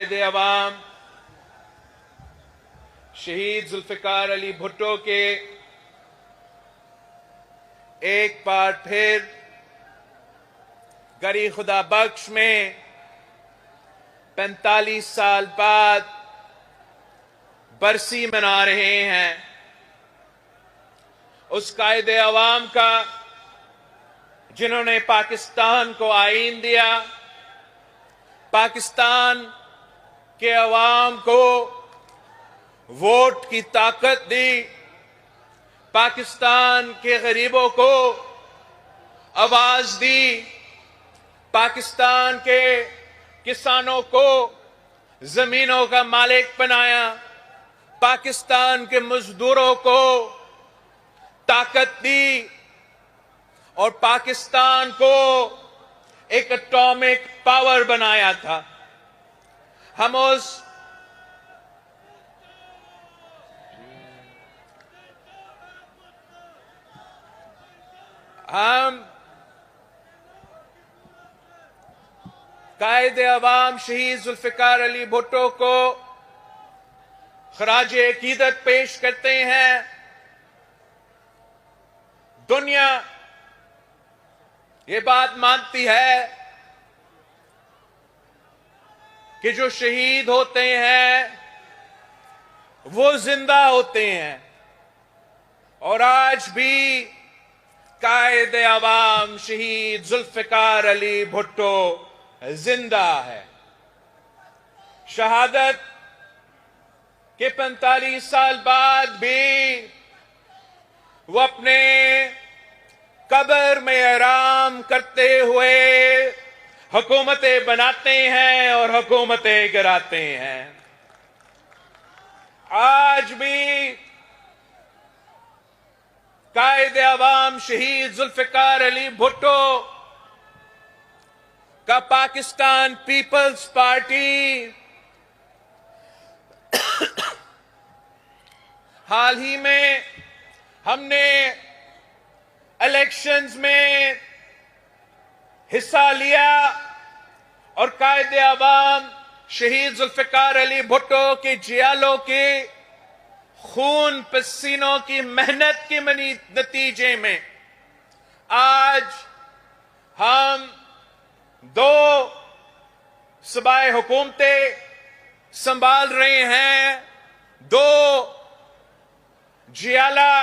عوام شہید ذوالفقار علی بھٹو کے ایک بار پھر گری خدا بخش میں 45 سال بعد برسی منا رہے ہیں اس قائد عوام کا جنہوں نے پاکستان کو آئین دیا، پاکستان کے عوام کو ووٹ کی طاقت دی، پاکستان کے غریبوں کو آواز دی، پاکستان کے کسانوں کو زمینوں کا مالک بنایا، پاکستان کے مزدوروں کو طاقت دی اور پاکستان کو ایک اٹامک پاور بنایا تھا۔ ہم قائد عوام شہید ذوالفقار علی بھٹو کو خراج عقیدت پیش کرتے ہیں۔ دنیا یہ بات مانتی ہے کہ جو شہید ہوتے ہیں وہ زندہ ہوتے ہیں، اور آج بھی قائد عوام شہید ذوالفقار علی بھٹو زندہ ہے۔ شہادت کے 45 سال بعد بھی وہ اپنے قبر میں آرام کرتے ہوئے حکومتیں بناتے ہیں اور حکومتیں گراتے ہیں۔ آج بھی قائد عوام شہید ذوالفقار علی بھٹو کا پاکستان پیپلز پارٹی حال ہی میں ہم نے الیکشنز میں حصہ لیا اور قائد عوام شہید ذوالفقار علی بھٹو کے جیالوں کے خون پسینوں کی محنت کے نتیجے میں آج ہم 2 صوبائی حکومتیں سنبھال رہے ہیں، 2 جیالہ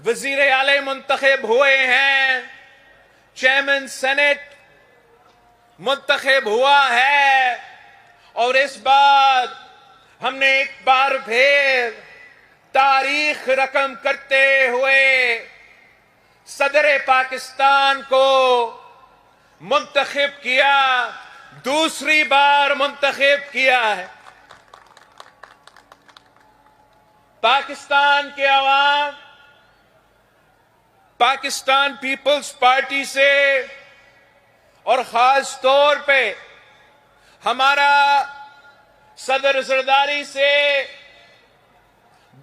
وزیر اعلی منتخب ہوئے ہیں، چیئرمین سینٹ منتخب ہوا ہے، اور اس بار ہم نے ایک بار پھر تاریخ رقم کرتے ہوئے صدر پاکستان کو منتخب کیا، دوسری بار منتخب کیا ہے۔ پاکستان کے عوام پاکستان پیپلز پارٹی سے اور خاص طور پہ ہمارا صدر زرداری سے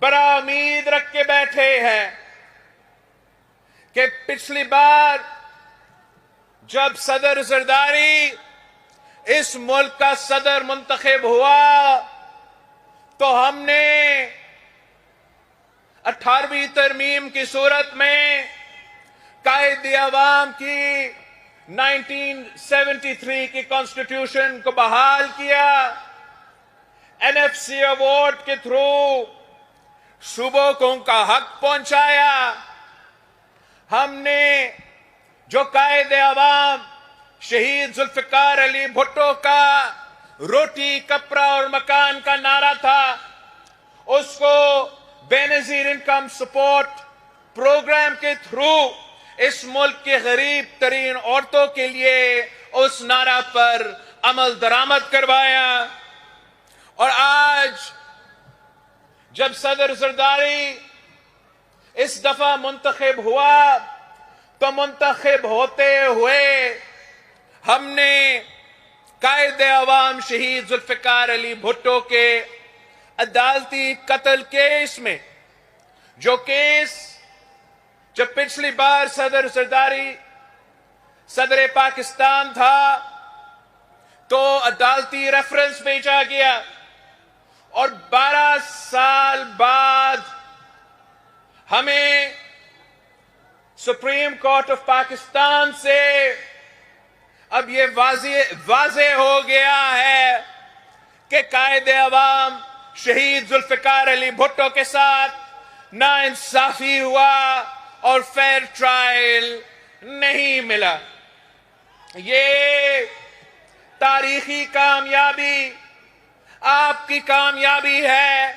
بڑا امید رکھ کے بیٹھے ہیں کہ پچھلی بار جب صدر زرداری اس ملک کا صدر منتخب ہوا تو ہم نے 18ویں ترمیم کی صورت میں قائد عوام کی 1973 کی کانسٹیٹیوشن کو بحال کیا، NFC ایوارڈ کے تھرو صوبوں کو ان کا حق پہنچایا۔ ہم نے جو قائد عوام شہید ذوالفقار علی بھٹو کا روٹی کپڑا اور مکان کا نعرہ تھا، اس کو بے نظیر انکم سپورٹ پروگرام کے تھرو اس ملک کے غریب ترین عورتوں کے لیے اس نعرہ پر عمل درآمد کروایا۔ اور آج جب صدر زرداری اس دفعہ منتخب ہوا تو منتخب ہوتے ہوئے ہم نے قائد عوام شہید ذوالفقار علی بھٹو کے عدالتی قتل کیس میں، جو کیس جب پچھلی بار صدر زرداری صدر پاکستان تھا تو عدالتی ریفرنس بھیجا گیا اور 12 سال بعد ہمیں سپریم کورٹ آف پاکستان سے اب یہ واضح ہو گیا ہے کہ قائد عوام شہید ذوالفقار علی بھٹو کے ساتھ ناانصافی ہوا اور فیئر ٹرائل نہیں ملا. یہ تاریخی کامیابی آپ کی کامیابی ہے،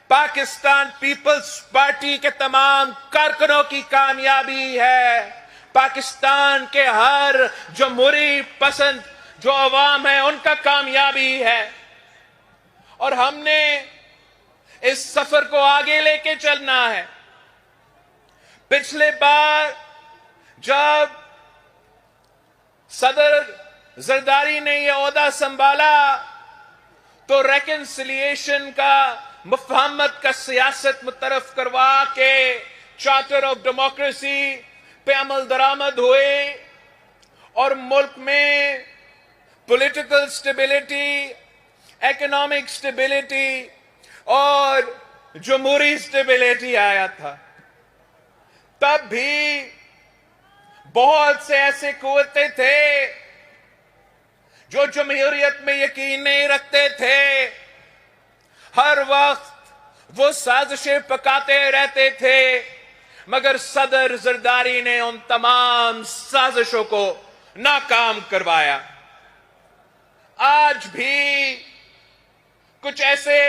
پاکستان پیپلز پارٹی کے تمام کارکنوں کی کامیابی ہے، پاکستان کے ہر جمہوری پسند جو عوام ہے ان کا کامیابی ہے. اور ہم نے اس سفر کو آگے لے کے چلنا ہے. پچھلے بار جب صدر زرداری نے یہ عہدہ سنبھالا تو ریکنسیلیشن کا، مفاہمت کا سیاست متعارف کروا کے چارٹر آف ڈیموکریسی پہ عمل درآمد ہوئے اور ملک میں پولیٹیکل سٹیبلٹی، اکنامک سٹیبلٹی اور جمہوری سٹیبلٹی آیا تھا. تب بھی بہت سے ایسے قوتیں تھے جو جمہوریت میں یقین نہیں رکھتے تھے. ہر وقت وہ سازشیں پکاتے رہتے تھے، مگر صدر زرداری نے ان تمام سازشوں کو ناکام کروایا. آج بھی کچھ ایسے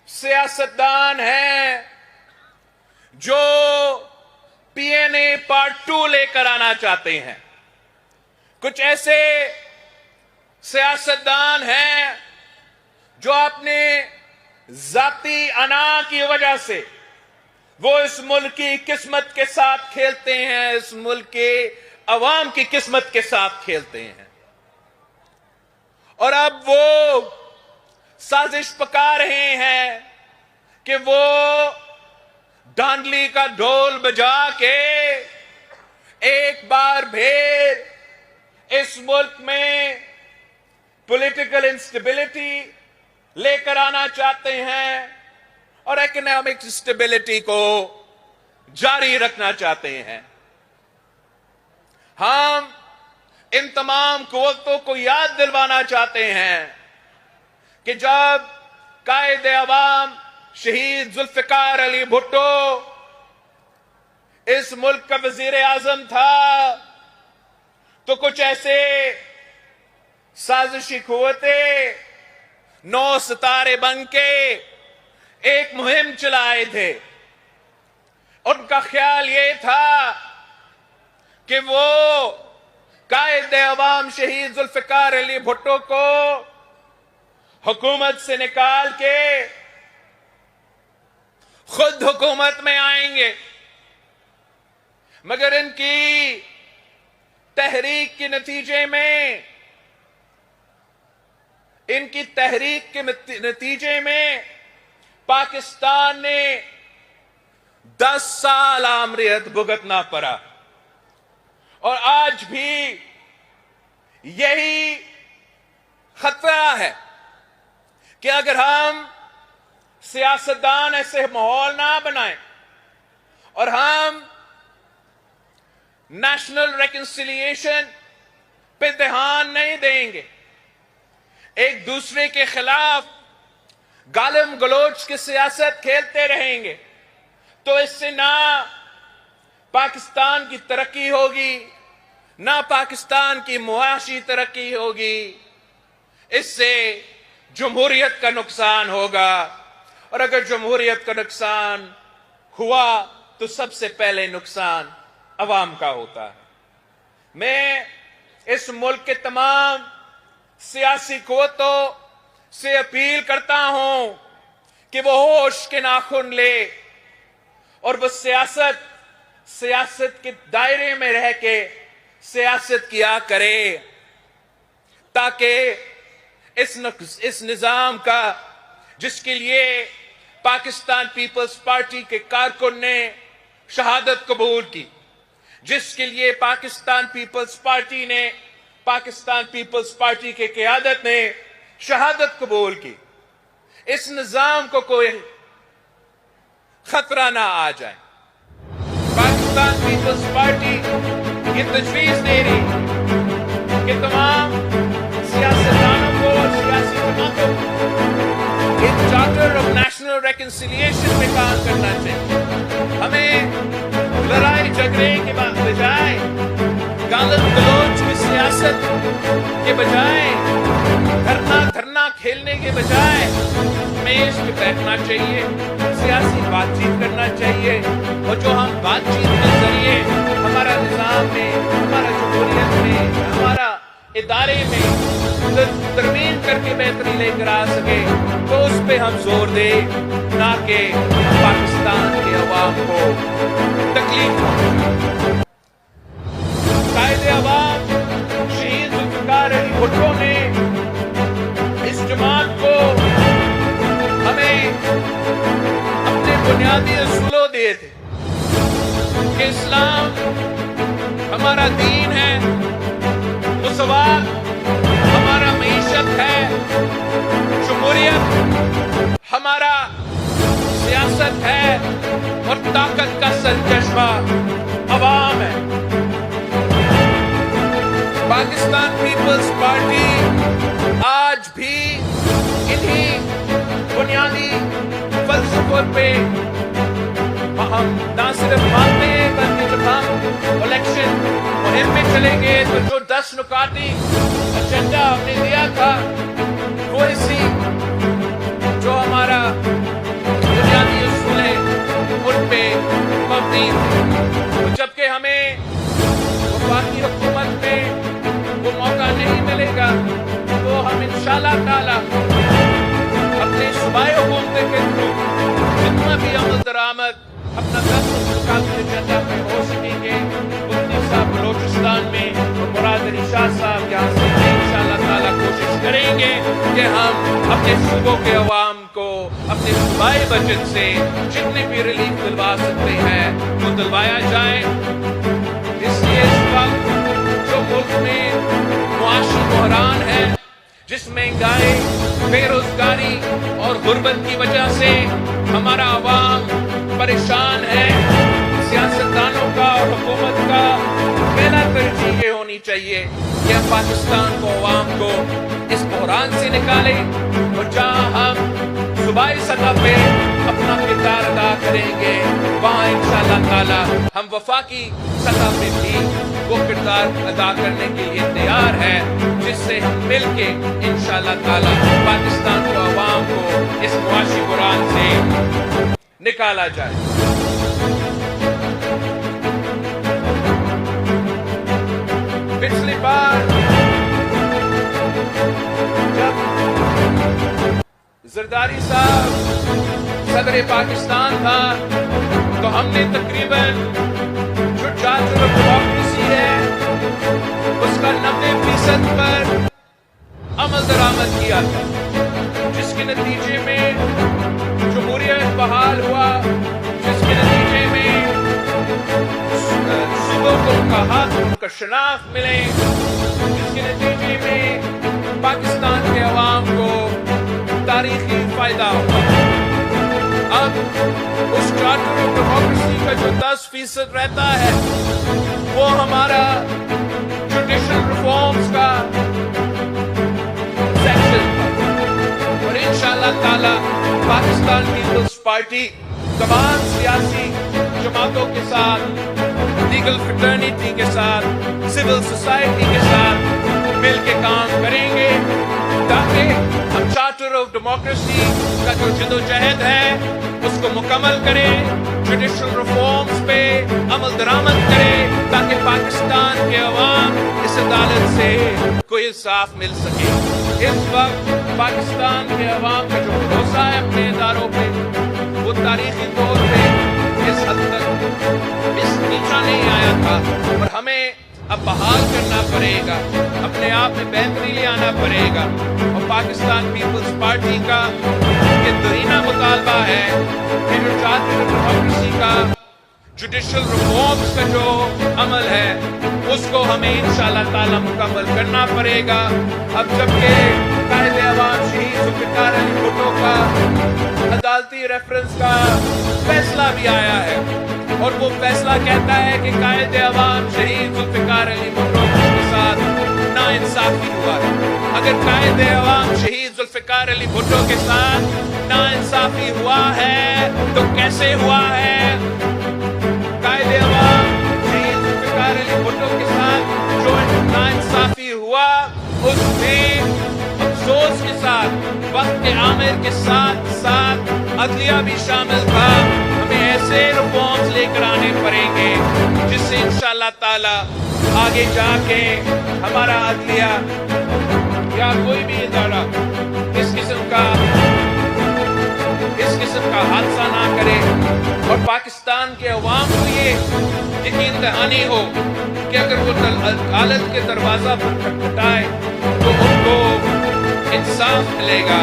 سیاستدان ہیں جو پی این اے پارٹ 2 لے کر آنا چاہتے ہیں. کچھ ایسے سیاستدان ہیں جو اپنے ذاتی انا کی وجہ سے وہ اس ملک کی قسمت کے ساتھ کھیلتے ہیں، اس ملک کے عوام کی قسمت کے ساتھ کھیلتے ہیں. اور اب وہ سازش پکا رہے ہیں کہ وہ ڈانڈلی کا ڈھول بجا کے ایک بار پھر اس ملک میں پولیٹیکل انسٹیبلٹی لے کر آنا چاہتے ہیں اور اکنامک اسٹیبلٹی کو جاری رکھنا چاہتے ہیں. ہم ان تمام قوتوں کو یاد دلوانا چاہتے ہیں کہ جب قائد عوام شہید ذوالفقار علی بھٹو اس ملک کا وزیر اعظم تھا تو کچھ ایسے سازشی قوتیں 9 ستارے بن کے ایک مہم چلائے تھے. ان کا خیال یہ تھا کہ وہ قائد عوام شہید ذوالفقار علی بھٹو کو حکومت سے نکال کے خود حکومت میں آئیں گے. مگر ان کی تحریک کے نتیجے میں پاکستان نے 10 سال آمریت بھگتنا پڑا. اور آج بھی یہی خطرہ ہے کہ اگر ہم سیاستدان ایسے ماحول نہ بنائیں اور ہم نیشنل ریکنسیلیشن پہ دھیان نہیں دیں گے، ایک دوسرے کے خلاف گالم گلوچ کی سیاست کھیلتے رہیں گے، تو اس سے نہ پاکستان کی ترقی ہوگی، نہ پاکستان کی معاشی ترقی ہوگی. اس سے جمہوریت کا نقصان ہوگا، اور اگر جمہوریت کا نقصان ہوا تو سب سے پہلے نقصان عوام کا ہوتا ہے. میں اس ملک کے تمام سیاسی قوتوں سے اپیل کرتا ہوں کہ وہ ہوش کے ناخن لے اور وہ سیاست کے دائرے میں رہ کے سیاست کیا کرے، تاکہ اس نظام کا، جس کے لیے پاکستان پیپلز پارٹی کے کارکن نے شہادت قبول کی، جس کے لیے پاکستان پیپلز پارٹی نے پاکستان پیپلز پارٹی کے قیادت نے شہادت قبول کی. اس نظام کو کوئی خطرہ نہ آ جائے. پاکستان پیپلز پارٹی یہ تجویز دے رہی کہ تمام سیاستدانوں کو اور سیاسی جماعتوں کو ایک چارٹر آف نیشنل ریکنسیلیشن میں کام کرنا چاہیے. ہمیں لڑائی جھگڑے کے بجائے گالن گلوچ کی سیاست کے بجائے دھرنا کھیلنے کے بجائے میز پہ بیٹھنا چاہیے, سیاسی بات چیت کرنا چاہیے, اور جو ہم بات چیت کے ذریعے ہمارا نظام میں, ہمارا جمہوریت میں, ہمارا ادارے میں ترمیم کر کے بہتری لے کر آ سکے تو اس پہ ہم زور دیں, نہ کہ پاکستان کے عوام کو تکلیف پہنچائیں. قائد عوام شہید ذوالفقار علی بھٹو نے اس جماعت کو ہمیں اپنے بنیادی اصولوں دیے تھے کہ اسلام ہمارا دین ہے, مساوات ہمارا معیشت ہے, جمہوریت ہمارا سیاست ہے, اور طاقت کا سرچشمہ عوام ہے. پاکستان پیپلز پارٹی آج بھی انہی بنیادی فلسفوں پہ ہم نہ صرف مانتے ہیں بلکہ جب ہم الیکشن مہم میں چلیں گے تو جو 10 نکاتی ایجنڈا ہم نے دیا تھا وہ اسی جو ہمارا بنیادی اصول ہے ان پہ مبنی ہے. جبکہ ہمیں وفاقی حکومت میں وہ موقع نہیں ملے گا تو ہم انشاءاللہ تعالی اپنے صوبائی حکومتیں کے تھرو جتنا بھی عمل درآمد اپنا 10 نکاتی ایجنڈا پہ ہو سکیں گے, مفتی صاحب بلوچستان میں اور مراد علی شاہ صاحب یہاں سے انشاءاللہ تعالی کوشش کریں گے کہ ہم اپنے صوبوں کے عوام کو اپنے صوبائی بجٹ سے جتنے بھی ریلیف دلوا سکتے ہیں وہ دلوایا جائے. اس لیے اس وقت جو ملک میں معاشی بحران ہے, جس مہنگائی, بے روزگاری اور غربت کی وجہ سے ہمارا عوام پریشان ہے, سیاستدانوں کا اور حکومت کا پہلا ترجیح یہ ہونی چاہیے کہ ہم پاکستان کو, عوام کو اس بحران سے نکالیں, اور جہاں ہم صوبائی سطح پہ اپنا کردار ادا کریں گے وہاں انشاءاللہ تعالی ہم وفاقی سطح پہ بھی وہ کردار ادا کرنے کے لیے تیار ہے, جس سے ہم مل کے انشاءاللہ تعالی پاکستان کو, عوام کو اس معاشی بحران سے نکالا جائے. پچھلی بار جب زرداری صاحب صدر پاکستان تھا تو ہم نے تقریباً جو چارٹر آف ڈیموکریسی ہے اس کا 90% پر عمل درآمد کیا تھا, جس کے نتیجے میں جمہوریت بحال ہوا, جس کے نتیجے میں صوبوں کو ان کا حق, ان کا شناخت ملے, جس کے نتیجے میں پاکستان کے عوام کو تاریخی فائدہ ہوا. اب اس چارٹر آف ڈیموکریسی کا جو 10% رہتا ہے وہ ہمارا جوڈیشل ریفارمز کا سیکشن تھا, اور انشاءاللہ تعالی پاکستان پیپلز پارٹی تمام سیاسی جماعتوں کے ساتھ, لیگل فریٹرنیٹی کے ساتھ, سول سوسائٹی کے ساتھ مل کے کام کریں گے تاکہ ہم چارٹر آف ڈیموکریسی کا جو جدوجہد ہے اس کو مکمل کریں, جوڈیشل ریفارمز پہ عمل درآمد کریں تاکہ پاکستان کے عوام اس عدالت سے کوئی انصاف مل سکے. اس وقت پاکستان کے عوام کا جو بھروسہ ہے اپنے اداروں پہ وہ تاریخی طور پہ اس حد تک اس نیچا نہیں آیا تھا, اور ہمیں اب بحال کرنا پڑے گا, اپنے آپ میں بہتری لے آنا پڑے گا. اور پاکستان پیپلز پارٹی کا یہ درینا مطالبہ ہے کہ جو چارٹر آف ڈیموکریسی کا جوڈیشل ریفارمز کا جو عمل ہے اس کو ہمیں انشاءاللہ تعالی مکمل کرنا پڑے گا. اب جبکہ قائد عوام شہید ذوالفقار علی بھٹو کا عدالتی ریفرنس کا فیصلہ بھی آیا ہے اور وہ فیصلہ کہتا ہے کہ قائد عوام شہید ذوالفقار علی بھٹو کے ساتھ ناانصافی ہوا ہے. اگر قائد عوام شہید ذوالفقار علی بھٹو کے ساتھ ناانصافی ہوا ہے تو کیسے ہوا ہے؟ قائد عوام شہید ذوالفقار علی بھٹو کے ساتھ جو ناانصافی ہوا اس میں افسوس کے ساتھ وقت عامر کے ساتھ ساتھ عدلیہ بھی شامل تھا. ہمیں ایسے ریفارمز لے کر آنے پڑیں گے جس سے انشاءاللہ تعالی آگے جا کے ہمارا عدلیہ یا کوئی بھی ادارہ اس قسم کا حادثہ نہ کرے اور پاکستان کے عوام کو یہ یقین دہانی ہو کہ اگر وہ عدالت کے دروازہ پر کھٹکھٹائے تو ان کو انصاف ملے گا.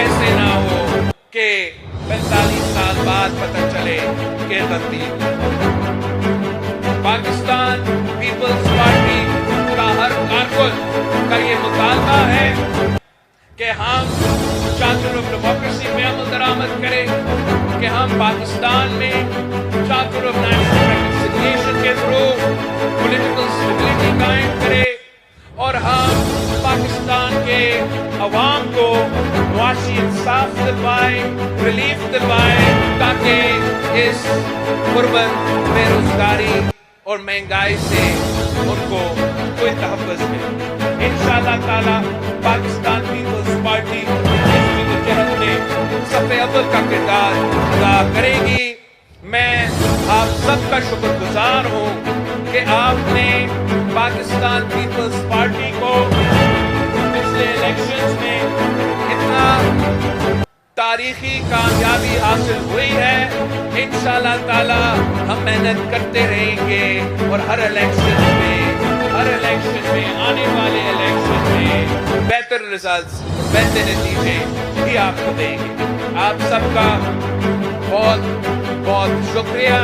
ایسے نہ ہو کہ 45 سال بعد پتہ چلے کہ غلطی. پاکستان پیپلز پارٹی کا ہر کارکن کا یہ مطالبہ ہے کہ ہم چارٹر آف ڈیموکریسی پہ عمل درآمد کریں, کہ ہم پاکستان میں چارٹر آف نیشنل ریکنسیلیشن کے تھرو پولیٹیکل اسٹیبلٹی قائم کریں اور ہم پاکستان کے عوام کو معاشی انصاف دلوائیں, ریلیف دلوائیں تاکہ اس غربت, بے روزگاری اور مہنگائی سے ان کو کوئی تحفظ ملے. انشاءاللہ تعالی پاکستان پیپلز پارٹی اس جدوجہد میں صف اول کا کردار ادا کرے گی. میں آپ سب کا شکر گزار ہوں کہ آپ نے پاکستان پیپلز پارٹی کو پچھلے الیکشنز میں اتنا تاریخی کامیابی حاصل ہوئی ہے. انشاءاللہ تعالی ہم محنت کرتے رہیں گے اور ہر الیکشن میں آنے والے الیکشن میں بہتر ریزلٹس, بہتر نتیجے بھی آپ کو دیں گے. آپ سب کا بہت بہت شکریہ.